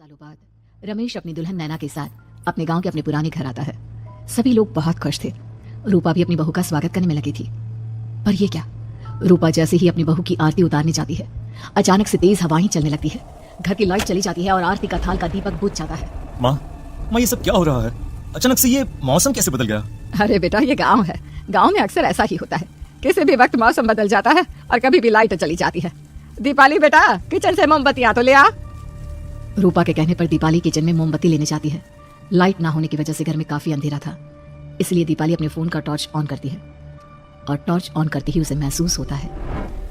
सालों बाद रमेश अपनी दुल्हन नैना के साथ अपने गांव के अपने पुराने घर आता है। सभी लोग बहुत खुश थे। रूपा भी अपनी बहू का स्वागत करने में लगी थी। पर ये क्या, रूपा जैसे ही अपनी बहू की आरती उतारने जाती है, अचानक से तेज हवाएं चलने लगती है। घर की लाइट चली जाती है और आरती का थाल का दीपक बुझ जाता है। माँ, ये सब क्या हो रहा है? अचानक से ये मौसम कैसे बदल गया? अरे बेटा, ये गाँव है। गाँव में अक्सर ऐसा ही होता है, किसी भी वक्त मौसम बदल जाता है और कभी भी लाइट चली जाती है। दीपाली बेटा, किचन से मोमबत्तियां तो ले आ। रूपा के कहने पर दीपाली किचन में मोमबत्ती लेने जाती है। लाइट ना होने की वजह से घर में काफी अंधेरा था, इसलिए दीपाली अपने फोन का टॉर्च ऑन करती है और टॉर्च ऑन करते ही उसे महसूस होता है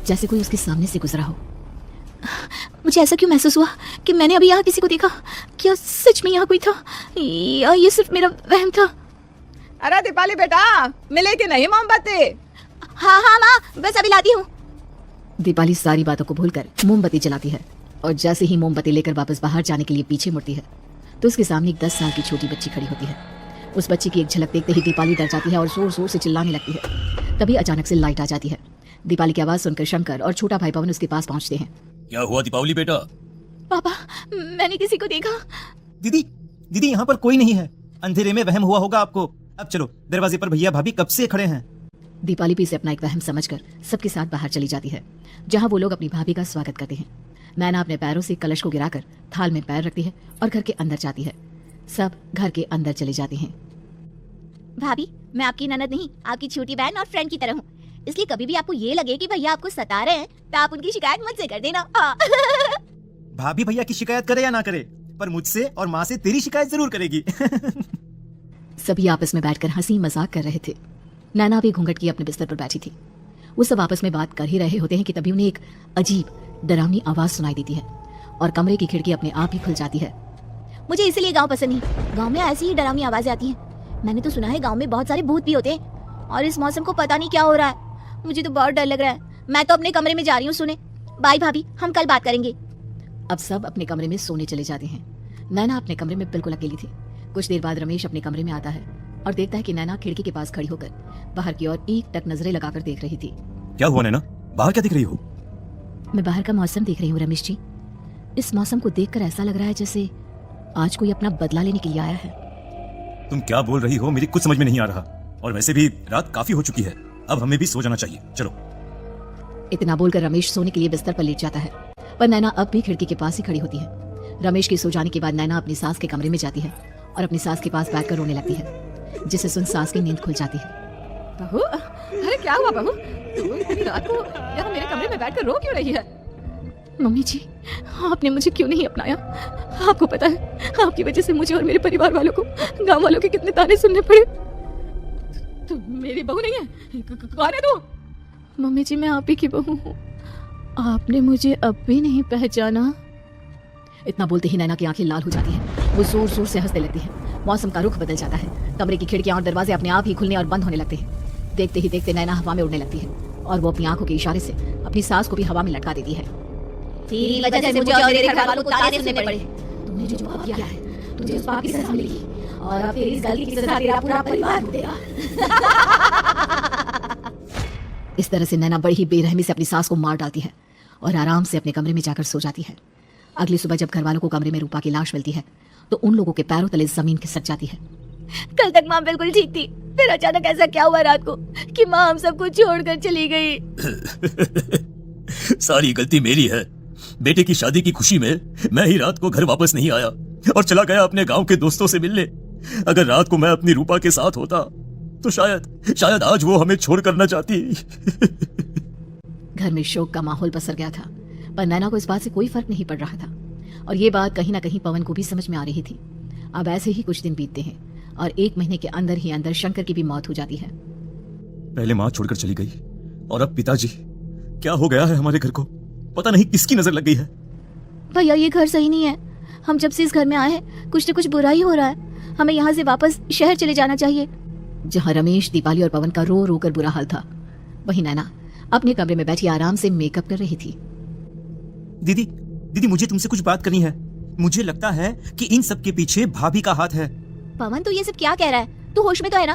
जैसे कोई उसके सामने से गुजरा हो। मुझे ऐसा क्यों महसूस हुआ कि मैंने अभी यहाँ किसी को देखा? क्या सच में यहाँ कोई था या ये सिर्फ मेरा वहम था? अरे दीपाली बेटा, मिले कि नहीं मोमबत्ती? हाँ माँ, बस अभी लाती हूँ। दीपाली सारी बातों को भूलकर मोमबत्ती जलाती है और जैसे ही मोमबत्ती लेकर वापस बाहर जाने के लिए पीछे मुड़ती है तो उसके सामने एक 10 साल की छोटी बच्ची खड़ी होती है। उस बच्ची की एक झलक देखते ही दीपाली डर जाती है और जोर जोर से चिल्लाने लगती है। तभी अचानक से लाइट आ जाती है। दीपाली की आवाज सुनकर शंकर और छोटा भाई पवन उसके पास पहुंचते हैं। क्या हुआ दीपावली बेटा? पापा, मैंने किसी को देखा। दीदी यहाँ पर कोई नहीं है। अंधेरे में वहम हुआ होगा आपको। अब चलो, दरवाजे पर भैया भाभी कब से खड़े हैं। दीपाली भी इसे अपना एक वहम समझकर सबके साथ बाहर चली जाती है, जहां वो लोग अपनी भाभी का स्वागत करते हैं। नैना अपने पैरों से कलश को गिराकर थाल में पैर रखती है और घर के अंदर जाती है। सब घर के अंदर चले जाते हैं। भाभी, मैं आपकी ननद नहीं, आपकी छोटी बहन और फ्रेंड की तरह हूँ, इसलिए कभी भी आपको ये लगे कि भैया आपको सता रहे हैं तो आप उनकी शिकायत मुझसे कर देना। भाभी भैया की शिकायत करे या ना करे, पर मुझसे और माँ से तेरी शिकायत जरूर करेगी। सभी आपस में बैठकर हंसी मजाक कर रहे थे। नैना भी घूंघट की अपने बिस्तर पर बैठी थी। वो सब आपस में बात कर ही रहे होते हैं कि तभी उन्हें एक अजीब डरावनी आवाज सुनाई देती है और कमरे की खिड़की अपने आप ही खुल जाती है। मुझे इसलिए गांव पसंद नहीं। गांव में ऐसी ही डरावनी आवाजें आती हैं। मैंने तो सुना है गांव में बहुत सारे भूत भी होते हैं और इस मौसम को पता नहीं क्या हो रहा है। मुझे तो बहुत डर लग रहा है। मैं तो अपने कमरे में जा रही हूँ सोने। बाय भाभी, हम कल बात करेंगे। अब सब अपने कमरे में सोने चले जाते हैं। नैना अपने कमरे में बिल्कुल अकेली थी। कुछ देर बाद रमेश अपने कमरे में आता है और देखता है कि नैना खिड़की के पास खड़ी होकर बाहर की ओर एक टक नजरें लगाकर देख रही थी। क्या हुआ नैना? बाहर क्या दिख रही हो? मैं बाहर का मौसम देख रही हूँ रमेश जी। इस मौसम को देखकर ऐसा लग रहा है जैसे आज कोई अपना बदला लेने के लिए आया है। तुम क्या बोल रही हो? मेरी कुछ समझ में नहीं आ रहा। और वैसे भी रात काफी हो चुकी है, अब हमें भी सो जाना चाहिए। चलो। इतना बोलकर रमेश सोने के लिए बिस्तर पर लेट जाता है, पर नैना अब भी खिड़की के पास ही खड़ी होती है। रमेश के सो जाने के बाद नैना अपनी सास के कमरे में जाती है और अपनी सास के पास बैठकर रोने लगती है, जिसे सुन सास की नींद खुल जाती है। बहू, अरे क्या हुआ बहू? तू इतनी रात को यहाँ मेरे कमरे में बैठकर रो क्यों रही है? मम्मी जी, आपने मुझे क्यों नहीं अपनाया? आपको पता है, आपकी वजह से मुझे और मेरे परिवार वालों को गांव वालों के कितने ताने सुनने पड़े। तू मेरी बहू नहीं है? कौन है तू? मम्मी जी, मैं आप ही की बहू हूँ। आपने मुझे अब भी नहीं पहचाना? इतना बोलते ही नैना की आंखें लाल हो जाती हैं। वो जोर जोर से हंसने लगती है। मौसम का रुख बदल जाता है। कमरे की खिड़कियां और दरवाजे अपने आप ही खुलने और बंद होने लगते हैं। देखते ही देखते नैना हवा में उड़ने लगती है और वो अपनी आंखों के इशारे से अपनी सास को भी हवा में लटका देती है। तेरी वजह से मुझे और मेरे घर वालों को ताने सुनने पड़े। तूने जो पाप किया है, तुझे उस पाप की सजा मिलेगी और अब तेरी इस गलती की सजा तेरा पूरा परिवार भुगतेगा। इस तरह से नैना बड़ी ही बेरहमी से अपनी सास को मार डालती है और आराम से अपने कमरे में जाकर सो जाती है। अगली सुबह जब घर वालों को कमरे में रूपा की लाश मिलती है तो उन लोगों के पैरों तले जमीन खिसक जाती है। कल तक माँ बिल्कुल ठीक थी, फिर अचानक ऐसा क्या हुआ रात को कि माँ हम सबको छोड़कर चली गई? सारी गलती मेरी है। बेटे की शादी की खुशी में मैं ही रात को घर वापस नहीं आया और चला गया अपने गांव के दोस्तों से मिलने। अगर रात को मैं अपनी रूपा के साथ होता तो शायद आज वो हमें छोड़कर न जाती। घर में शोक का माहौल बसर गया था, पर नैना को इस बात से कोई फर्क नहीं पड़ रहा था और ये बात कहीं ना कहीं पवन को भी समझ में आ रही थी। अब ऐसे ही कुछ दिन बीतते हैं और 1 महीने के अंदर ही अंदर शंकर की भी मौत हो जाती है। पहले माँ छोड़कर चली गई और अब पिताजी। क्या हो गया है हमारे घर को? पता नहीं किसकी नजर लग गई है। भैया, ये घर सही नहीं है। हम जब से इस घर में आए हैं कुछ न कुछ बुरा ही हो रहा है। हमें यहाँ से वापस शहर चले जाना चाहिए। जहाँ रमेश, दीपाली और पवन का रो रो कर बुरा हाल था, वहीं नैना अपने कमरे में बैठी आराम से मेकअप कर रही थी। दीदी, मुझे तुमसे कुछ बात करनी है। मुझे लगता है कि इन सब के पीछे भाभी का हाथ है। पवन, तो ये सब क्या कह रहा है? तू होश में तो है ना?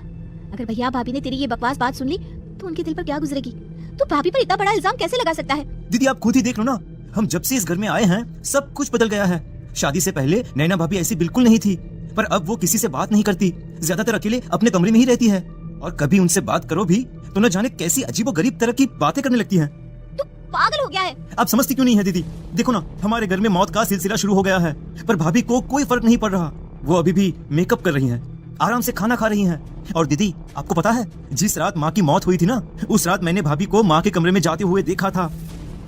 अगर भैया भाभी ने तेरी ये बकवास बात सुन ली तो उनके दिल पर क्या गुजरेगी? तू भाभी पर इतना बड़ा इल्जाम कैसे लगा सकता है? दीदी, आप खुद ही देख लो ना। हम जब से इस घर में आए हैं सब कुछ बदल गया है। शादी से पहले नैना भाभी ऐसी बिल्कुल नहीं थी, पर अब वो किसी से बात नहीं करती, ज्यादातर अकेले अपने कमरे में ही रहती है। और कभी उनसे बात करो भी तो न जाने कैसी अजीबोगरीब तरह की बातें करने लगती है। तू पागल हो गया है। आप समझती क्यों नहीं है दीदी? देखो ना, हमारे घर में मौत का सिलसिला शुरू हो गया है, पर भाभी को कोई फर्क नहीं पड़ रहा। वो अभी भी मेकअप कर रही हैं, आराम से खाना खा रही हैं। और दीदी, आपको पता है, जिस रात माँ की मौत हुई थी ना, उस रात मैंने भाभी को माँ के कमरे में जाते हुए देखा था।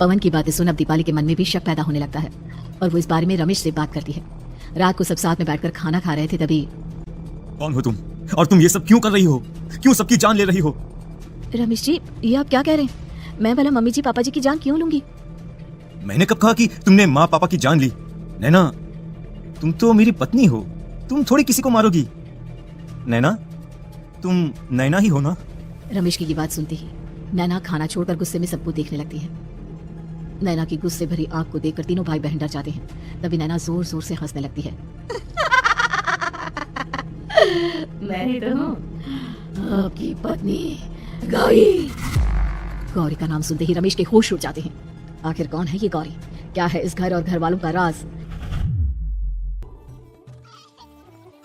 पवन की बातें सुन अब दीपाली के मन में भी शक पैदा होने लगता है और वो इस बारे में रमेश से बात करती है। रात को सब साथ में बैठकर खाना खा रहे थे, तभी कौन हो तुम, और तुम ये सब क्यों कर रही हो? क्यों सबकी जान ले रही हो? रमेश जी, ये आप क्या कह रहे हैं? मैं भला मम्मी जी पापा जी की जान क्यों लूंगी? मैंने कब कहा कि तुमने माँ पापा की जान ली? नैना, तुम तो मेरी पत्नी हो, तुम थोड़ी किसी को मारोगी। नैना, तुम नैना ही हो ना? रमेश की ये बात सुनते ही नैना खाना छोड़कर गुस्से में सबको देखने लगती है। नैना की गुस्से भरी आंख को देखकर तीनों भाई बहन डर जाते हैं। तभी नैना जोर जोर से हंसने लगती है। मैं ही तो हूँ आपकी पत्नी गौरी। गौरी का नाम सुनते ही रमेश के होश उड़ जाते हैं। आखिर कौन है ये गौरी? क्या है इस घर और घर वालों का राज?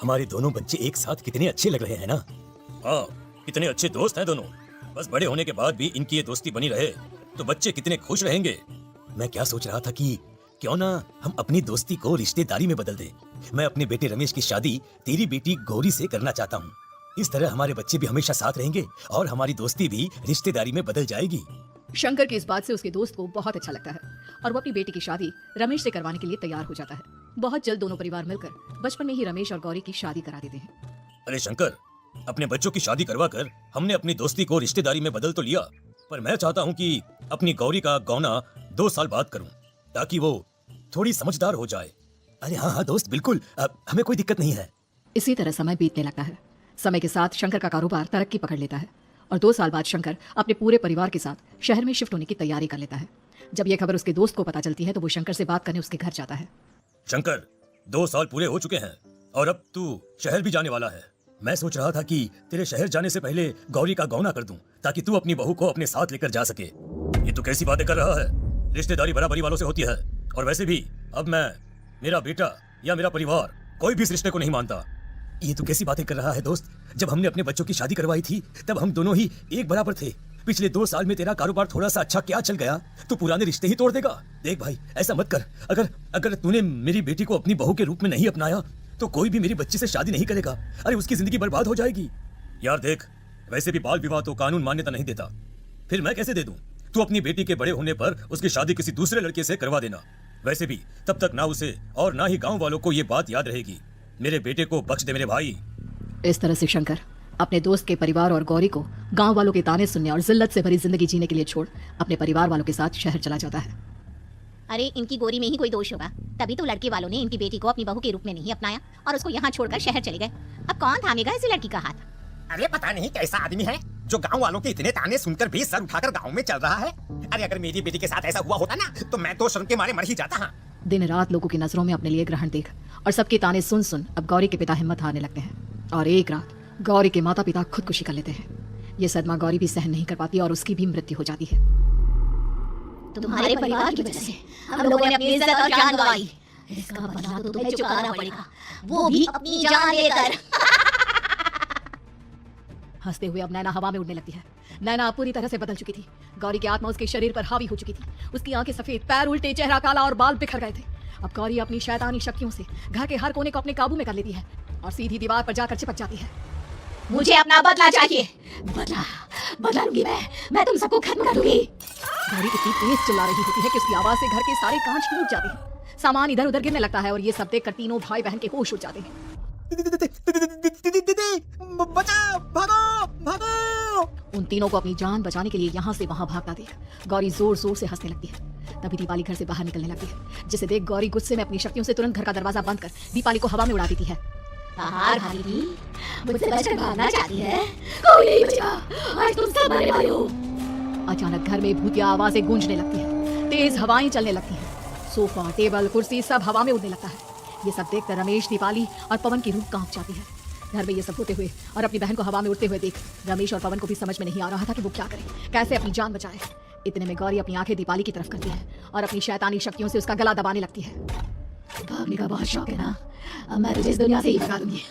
हमारे दोनों बच्चे एक साथ कितने अच्छे लग रहे हैं ना। हाँ, कितने अच्छे दोस्त हैं दोनों। बस बड़े होने के बाद भी इनकी ये दोस्ती बनी रहे तो बच्चे कितने खुश रहेंगे। मैं क्या सोच रहा था कि क्यों ना हम अपनी दोस्ती को रिश्तेदारी में बदल दें। मैं अपने बेटे रमेश की शादी तेरी बेटी गौरी से करना चाहता हूँ। इस तरह हमारे बच्चे भी हमेशा साथ रहेंगे और हमारी दोस्ती भी रिश्तेदारी में बदल जाएगी। शंकर की इस बात से उसके दोस्त को बहुत अच्छा लगता है और वो अपनी बेटी की शादी रमेश से करवाने के लिए तैयार हो जाता है। बहुत जल्द दोनों परिवार मिलकर बचपन में ही रमेश और गौरी की शादी करा देते हैं। अरे शंकर, अपने बच्चों की शादी करवा कर हमने अपनी दोस्ती को रिश्तेदारी में बदल तो लिया, पर मैं चाहता हूँ कि अपनी गौरी का गौना 2 साल बाद करूँ ताकि वो थोड़ी समझदार हो जाए। अरे हाँ हाँ दोस्त, बिल्कुल, हमें कोई दिक्कत नहीं है। इसी तरह समय बीतने लगता है। समय के साथ शंकर का कारोबार तरक्की पकड़ लेता है और 2 साल बाद शंकर अपने पूरे परिवार के साथ शहर में शिफ्ट होने की तैयारी कर लेता है। जब यह खबर उसके दोस्त को पता चलती है तो वो शंकर से बात करने उसके घर जाता है। शंकर, 2 साल पूरे हो चुके हैं और अब तू शहर भी जाने वाला है। मैं सोच रहा था कि तेरे शहर जाने से पहले गौरी का गौना कर दूं ताकि तू अपनी बहू को अपने साथ लेकर जा सके। ये तू कैसी बातें कर रहा है? रिश्तेदारी बराबरी वालों से होती है और वैसे भी अब मैं, मेरा बेटा या मेरा परिवार कोई भी इस रिश्ते को नहीं मानता। ये तू कैसी बातें कर रहा है दोस्त? जब हमने अपने बच्चों की शादी करवाई थी तब हम दोनों ही एक बराबर थे। पिछले 2 साल में तेरा कारोबार थोड़ा सा अच्छा क्या चल गया तो पुराने रिश्ते ही तोड़ देगा। देख भाई, ऐसा मत कर। अगर तूने मेरी बेटी को अपनी बहू के रूप में नहीं अपनाया तो कोई भी मेरी बच्ची से शादी नहीं करेगा। अरे उसकी जिंदगी बर्बाद हो जाएगी। यार देख, वैसे भी बाल विवाह तो कानून मान्यता नहीं देता, फिर मैं कैसे दे दूं? तू अपनी बेटी के बड़े होने पर उसकी शादी किसी दूसरे लड़के से करवा देना। वैसे भी तब तक ना उसे और ना ही गांव वालों को ये बात याद रहेगी। मेरे बेटे को बख्श दे मेरे भाई। इस तरह से शंकर अपने दोस्त के परिवार और गौरी को गांव वालों के ताने सुनने और जिल्लत से भरी जिंदगी जीने के लिए छोड़ अपने परिवार वालों के साथ शहर चला जाता है। अरे इनकी गोरी में ही कोई दोष होगा, तभी तो लड़के वालों ने इनकी बेटी को अपनी बहू के रूप में नहीं अपनाया और उसको यहाँ छोड़कर शहर चले गए। अब कौन थामेगा इस लड़की का हाथ? अरे पता नहीं कैसा आदमी है जो गांव वालों के इतने ताने सुनकर भी सर उठाकर गांव में चल रहा है। अरे अगर मेरी बेटी के साथ ऐसा हुआ होता ना तो मैं तो शर्म के मारे मर ही जाता। हाँ, दिन रात लोगों की नजरों में अपने लिए ग्रहण देख और सबके ताने सुन सुन अब गौरी के पिता हिम्मत हारने लगते हैं और एक रात गौरी के माता पिता खुदकुशी कर लेते हैं। ये सदमा गौरी भी सहन नहीं कर पाती और उसकी भी मृत्यु हो जाती है। तुम्हारे परिवार की वजह से हम लोगों ने अपनी इज्जत और जान गंवाई। इसका बदला तो तुम्हें चुकाना पड़ेगा, वो भी अपनी जान लेकर। हंसते हुए अब नैना हवा में उड़ने लगती है। नैना पूरी तरह से बदल चुकी थी। गौरी की आत्मा उसके शरीर पर हावी हो चुकी थी। उसकी आंखें सफेद, पैर उल्टे, चेहरा काला और बाल बिखर गए थे। अब गौरी अपनी शैतानी शक्तियों से घर के हर कोने को अपने काबू में कर लेती है और सीधी दीवार पर जाकर चिपक जाती है। मुझे अपना बदला चाहिए। बदला लूंगी मैं तुम सबको खत्म कर दूंगी। गौरी इतनी तेज चिल्ला रही होती है कि उसकी आवाज से घर के सारे कांच टूट जाते हैं। सामान इधर उधर गिरने लगता है और ये सब देखकर तीनों भाई बहन के होश उड़ जाते हैं। बचाओ, भागो, भागो। उन तीनों को अपनी जान बचाने के लिए यहाँ से वहाँ भागता देख गौरी जोर जोर से हंसने लगती है। तभी दीपाली घर से बाहर निकलने लगती है, जिसे देख गौरी गुस्से में अपनी शक्तियों से तुरंत घर का दरवाजा बंद कर दीपाली को हवा में उड़ा देती है। बाहर भागी, मुझसे बचकर भागना चाहती है? कोई नहीं बचा, आज तुम सब मरने वाले हो। अचानक घर में भूतिया आवाजें गूंजने लगती हैं, तेज हवाएं चलने लगती हैं, सोफा, टेबल, कुर्सी सब हवा में उड़ने लगता है। ये सब देखकर रमेश, दीपाली और पवन की रूह कांप जाती है। घर में ये सब होते हुए और अपनी बहन को हवा में उड़ते हुए देख रमेश और पवन को भी समझ में नहीं आ रहा था कि वो क्या करे, कैसे अपनी जान बचाए। इतने में गौरी अपनी आंखें दीपाली की तरफ करती है और अपनी शैतानी शक्तियों से उसका गला दबाने लगती है। भागने का बहुत शौक है ना, अब मैं तुझे इस दुनिया से ही भगा दूंगी।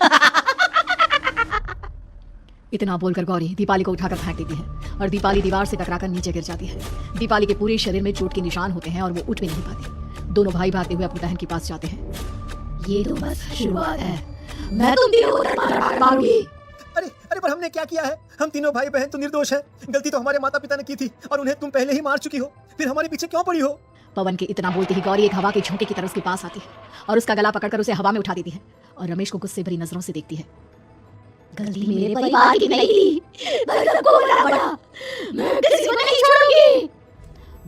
इतना बोलकर गौरी दीपाली को उठाकर फेंक देती है और दीपाली दीवार से टकराकर नीचे गिर जाती है। दीपाली के पूरे शरीर में चोट के निशान होते हैं और वो उठ भी नहीं पाती। दोनों भाई भागते हुए अपनी बहन के पास जाते हैं। ये तो बस शुरुआत है, मैं तुम तीनों को मारूंगी। अरे अरे पर हमने क्या किया है? हम तीनों भाई बहन तो निर्दोष हैं। गलती तो हमारे माता पिता ने की थी और उन्हें तुम पहले ही मार चुकी हो, फिर हमारे पीछे क्यों पड़ी हो? पवन के इतना बोलते ही गौरी एक हवा के झोंके की तरह उसके पास आती है और उसका गला पकड़कर उसे हवा में उठा देती है और रमेश को गुस्से भरी नजरों से देखती है। गलती मेरे परिवार की नहीं थी, पर सबको मरना पड़ा। मैं किसी को नहीं छोड़ूंगी।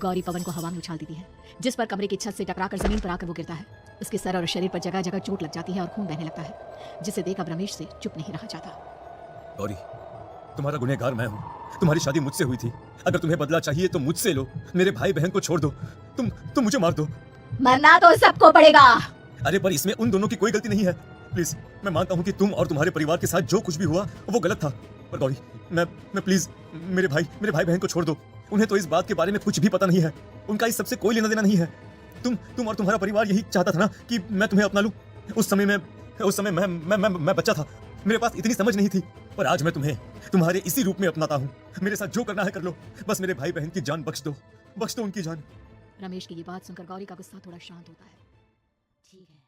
गौरी पवन को हवा में उछाल देती है, जिस पर कमरे की छत से टकराकर जमीन पर आकर वो गिरता है। उसके सर और शरीर पर जगह जगह चोट लग जाती है और खून बहने लगता है, जिसे देख अब रमेश से चुप नहीं रहा जाता। गौरी, तुम्हारा गुनहगार मैं हूँ। तुम्हारी शादी मुझसे हुई थी। अगर तुम्हें बदला चाहिए तो मुझसे लो। मेरे भाई बहन को छोड़ दो। तुम मुझे मार दो। मरना तो सबको पड़ेगा। अरे पर इसमें उन दोनों की कोई गलती नहीं है। प्लीज, मैं मानता हूँ कि तुम और तुम्हारे परिवार के साथ जो कुछ भी हुआ वो गलत था, पर गौरी मैं प्लीज मेरे भाई बहन को छोड़ दो। उन्हें तो इस बात के बारे में कुछ भी पता नहीं है। उनका इस सबसे कोई लेना देना नहीं है। तुम और तुम्हारा परिवार यही चाहता था ना कि मैं तुम्हें अपना लूं। उस समय मैं बच्चा था, मेरे पास इतनी समझ नहीं थी, पर आज मैं तुम्हें तुम्हारे इसी रूप में अपनाता हूँ। मेरे साथ जो करना है कर लो, बस मेरे भाई बहन की जान बख्श दो उनकी जान। रमेश की ये बात सुनकर गौरी का गुस्सा थोड़ा शांत होता है। ठीक है।